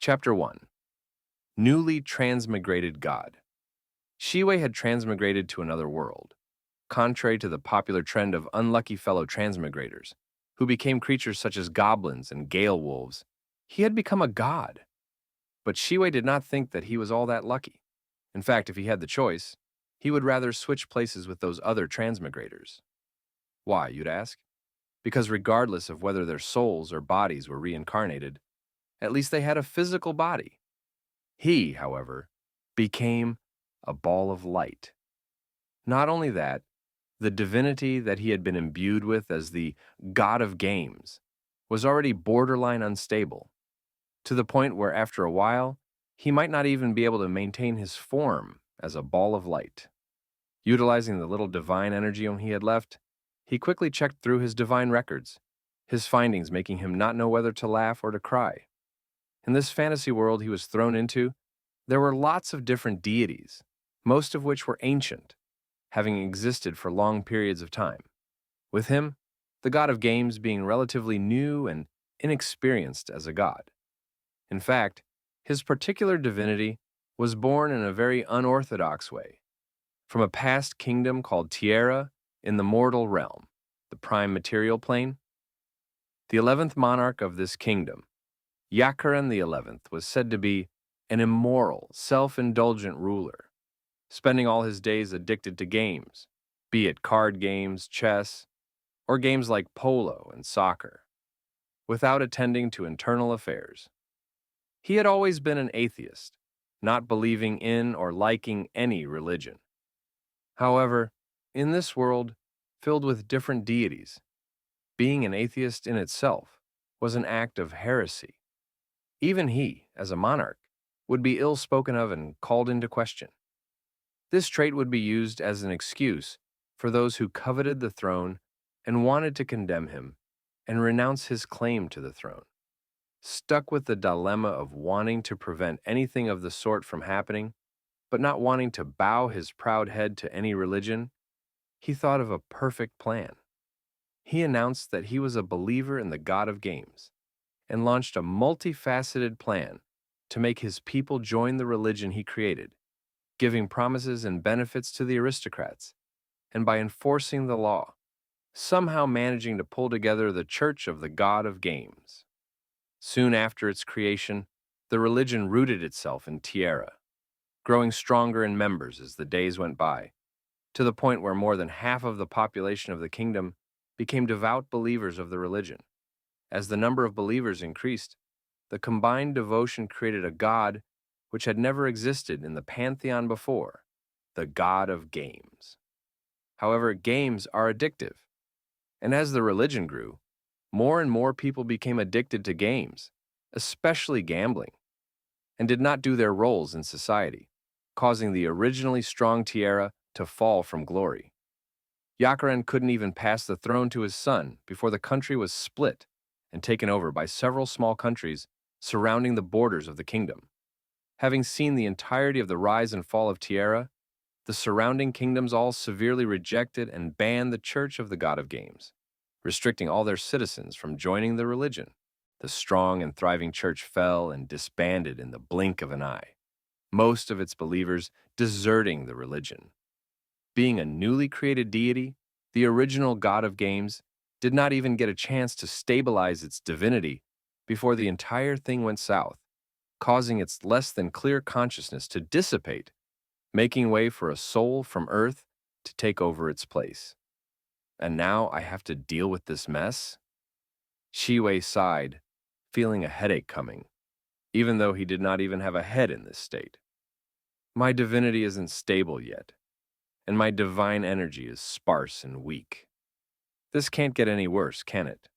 Chapter 1. Newly transmigrated God. Shiwei had transmigrated to another world, contrary to the popular trend of unlucky fellow transmigrators, who became creatures such as goblins and gale wolves. He had become a god, but Shiwei did not think that he was all that lucky. In fact, if he had the choice, he would rather switch places with those other transmigrators. Why, you'd ask? Because regardless of whether their souls or bodies were reincarnated, at least they had a physical body. He, however, became a ball of light. Not only that, the divinity that he had been imbued with as the god of games was already borderline unstable, to the point where after a while, he might not even be able to maintain his form as a ball of light. Utilizing the little divine energy he had left, he quickly checked through his divine records, his findings making him not know whether to laugh or to cry. In this fantasy world he was thrown into, there were lots of different deities, most of which were ancient, having existed for long periods of time. With him, the god of games being relatively new and inexperienced as a god. In fact, his particular divinity was born in a very unorthodox way, from a past kingdom called Tierra in the mortal realm, the prime material plane. The 11th monarch of this kingdom, Yakaran the 11th, was said to be an immoral, self-indulgent ruler, spending all his days addicted to games, be it card games, chess, or games like polo and soccer, without attending to internal affairs. He had always been an atheist, not believing in or liking any religion. However, in this world, filled with different deities, being an atheist in itself was an act of heresy. Even he, as a monarch, would be ill spoken of and called into question. This trait would be used as an excuse for those who coveted the throne and wanted to condemn him and renounce his claim to the throne. Stuck with the dilemma of wanting to prevent anything of the sort from happening, but not wanting to bow his proud head to any religion, he thought of a perfect plan. He announced that he was a believer in the god of games and launched a multifaceted plan to make his people join the religion he created, giving promises and benefits to the aristocrats, and by enforcing the law, somehow managing to pull together the Church of the God of Games. Soon after its creation, the religion rooted itself in Tierra, growing stronger in members as the days went by, to the point where more than half of the population of the kingdom became devout believers of the religion. As the number of believers increased, the combined devotion created a god which had never existed in the pantheon before, the god of games. However, games are addictive, and as the religion grew, more and more people became addicted to games, especially gambling, and did not do their roles in society, causing the originally strong Tierra to fall from glory. Yakaran couldn't even pass the throne to his son before the country was split and taken over by several small countries surrounding the borders of the kingdom. Having seen the entirety of the rise and fall of Tierra, the surrounding kingdoms all severely rejected and banned the Church of the God of Games, restricting all their citizens from joining the religion. The strong and thriving church fell and disbanded in the blink of an eye, most of its believers deserting the religion. Being a newly created deity, the original God of Games did not even get a chance to stabilize its divinity before the entire thing went south, causing its less than clear consciousness to dissipate, making way for a soul from Earth to take over its place. And now I have to deal with this mess? Shiwei sighed, feeling a headache coming, even though he did not even have a head in this state. My divinity isn't stable yet, and my divine energy is sparse and weak. This can't get any worse, can it?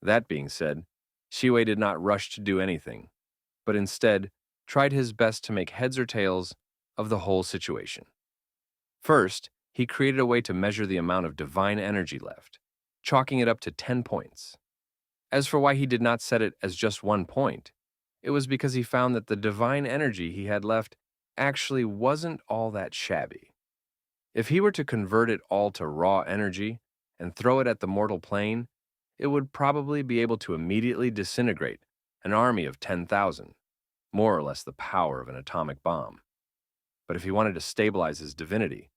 That being said, Shiwei did not rush to do anything, but instead tried his best to make heads or tails of the whole situation. First, he created a way to measure the amount of divine energy left, chalking it up to 10 points. As for why he did not set it as just 1 point, it was because he found that the divine energy he had left actually wasn't all that shabby. If he were to convert it all to raw energy and throw it at the mortal plane, it would probably be able to immediately disintegrate an army of 10,000, more or less the power of an atomic bomb. But if he wanted to stabilize his divinity,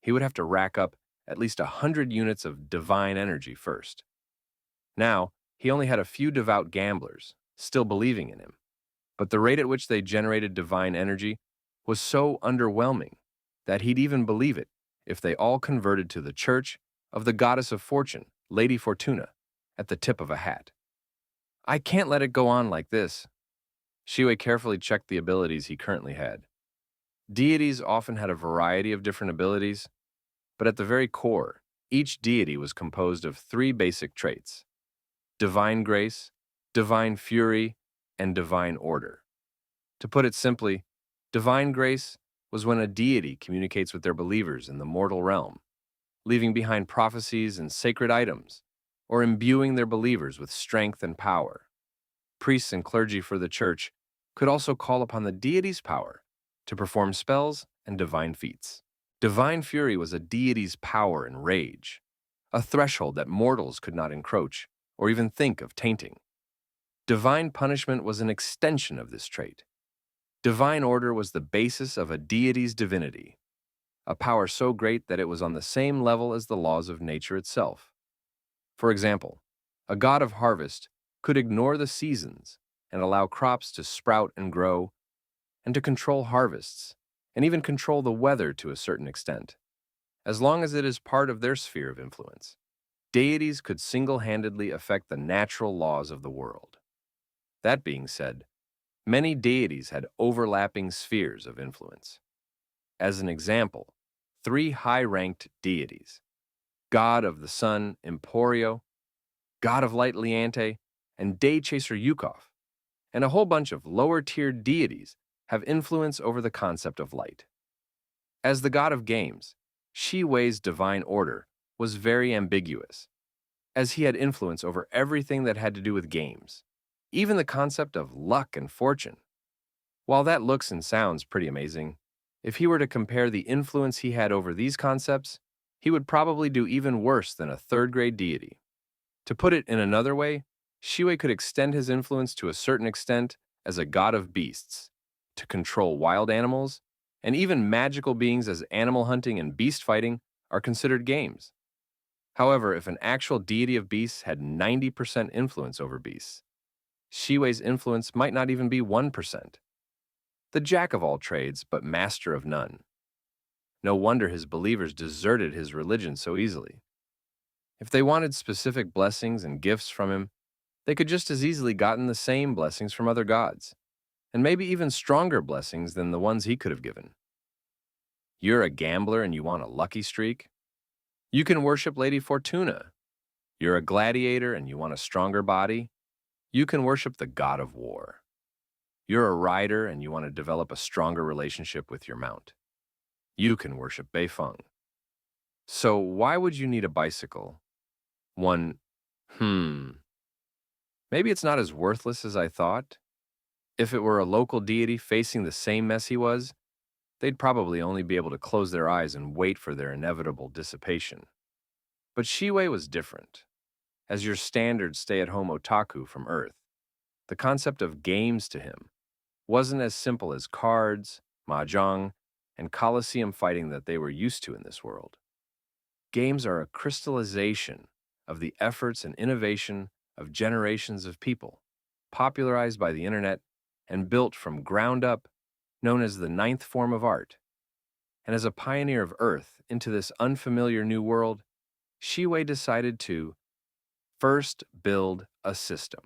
he would have to rack up at least 100 units of divine energy first. Now, he only had a few devout gamblers still believing in him, but the rate at which they generated divine energy was so underwhelming that he'd even believe it if they all converted to the church of the goddess of fortune, Lady Fortuna, at the tip of a hat. I can't let it go on like this. Shiwei carefully checked the abilities he currently had. Deities often had a variety of different abilities, but at the very core, each deity was composed of three basic traits: divine grace, divine fury, and divine order. To put it simply, divine grace was when a deity communicates with their believers in the mortal realm, leaving behind prophecies and sacred items, or imbuing their believers with strength and power. Priests and clergy for the church could also call upon the deity's power to perform spells and divine feats. Divine fury was a deity's power and rage, a threshold that mortals could not encroach or even think of tainting. Divine punishment was an extension of this trait. Divine order was the basis of a deity's divinity, a power so great that it was on the same level as the laws of nature itself. For example, a god of harvest could ignore the seasons and allow crops to sprout and grow, and to control harvests, and even control the weather to a certain extent, as long as it is part of their sphere of influence. Deities could single-handedly affect the natural laws of the world. That being said, many deities had overlapping spheres of influence. As an example, three high-ranked deities, God of the Sun, Emporio, God of Light, Leante, and Day Chaser Yukov, and a whole bunch of lower-tiered deities have influence over the concept of light. As the god of games, Shi Wei's divine order was very ambiguous, as he had influence over everything that had to do with games, even the concept of luck and fortune. While that looks and sounds pretty amazing, if he were to compare the influence he had over these concepts, he would probably do even worse than a third-grade deity. To put it in another way, Shiwei could extend his influence to a certain extent as a god of beasts, to control wild animals, and even magical beings, as animal hunting and beast fighting are considered games. However, if an actual deity of beasts had 90% influence over beasts, Shiwei's influence might not even be 1%. The jack of all trades, but master of none. No wonder his believers deserted his religion so easily. If they wanted specific blessings and gifts from him, they could just as easily gotten the same blessings from other gods, and maybe even stronger blessings than the ones he could have given. You're a gambler and you want a lucky streak? You can worship Lady Fortuna. You're a gladiator and you want a stronger body? You can worship the god of war. You're a rider and you want to develop a stronger relationship with your mount. You can worship Beifeng. So why would you need a bicycle? One, maybe it's not as worthless as I thought. If it were a local deity facing the same mess he was, they'd probably only be able to close their eyes and wait for their inevitable dissipation. But Shiwei was different. As your standard stay-at-home otaku from Earth, the concept of games to him wasn't as simple as cards, mahjong, and coliseum fighting that they were used to in this world. Games are a crystallization of the efforts and innovation of generations of people, popularized by the internet and built from ground up, known as the ninth form of art. And as a pioneer of Earth into this unfamiliar new world, Shiwei decided to first build a system.